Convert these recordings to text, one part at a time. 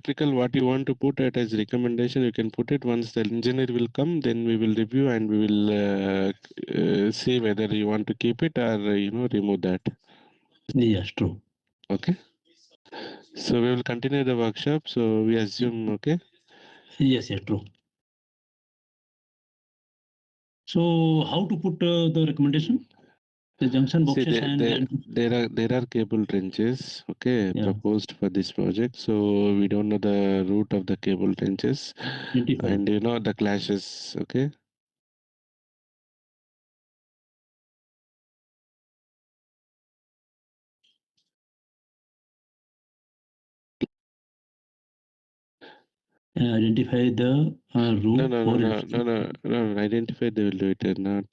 electrical, what you want to put it as recommendation, you can put it. Once the engineer will come, then we will review and we will see whether you want to keep it or remove that. Yes, true. Okay. So we will continue the workshop. So we assume, okay. Yes, true. So how to put the recommendation? The junction boxes. See, there are cable trenches, okay, proposed for this project. So we don't know the route of the cable trenches, and the clashes, okay. Identify the route. No. Identify they will do it. Not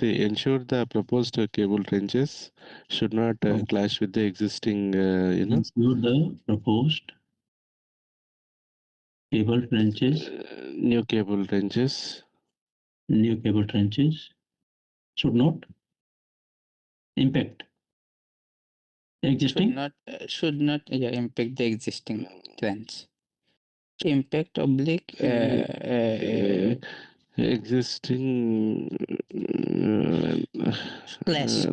ensure the proposed cable trenches should not clash with the existing. Ensure the proposed cable trenches. New cable trenches. New cable trenches should not impact existing. Should not impact the existing trench. Impact oblique existing clash.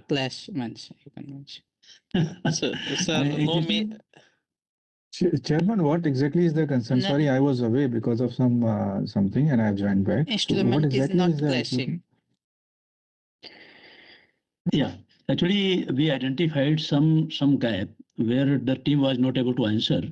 Clash means you can mention. So Chairman, what exactly is the concern? Sorry, I was away because of something and I have joined back. Instrument is not clashing. Yeah, actually, we identified some gap where the team was not able to answer.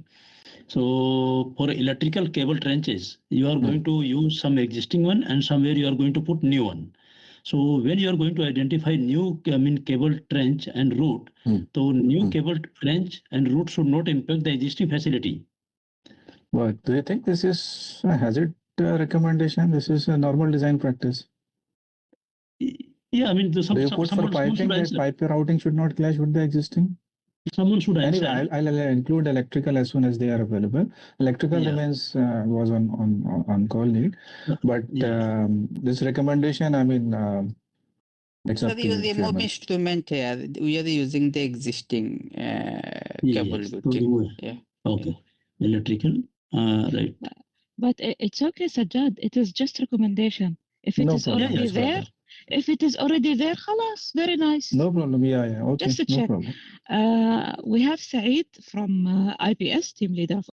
So for electrical cable trenches, you are going to use some existing one and somewhere you are going to put new one. So when you are going to identify new cable trench and route, so new cable trench and route should not impact the existing facility. But do you think this is a HAZID recommendation? This is a normal design practice. Yeah, I mean, for piping that pipe routing should not clash with the existing. Someone should answer. Anyway, I'll include electrical as soon as they are available. Electrical remains was on call need, but this recommendation, I mean, it's up to you remove instrument here. We are using the existing cable routing. Yeah. Okay. Electrical, right. But it's okay, Sajjad. It is just recommendation. If it is already there, if it is already there, خلاص, very nice. No problem. Yeah. Okay. Just to check. No problem. We have Saeed from IPS, team leader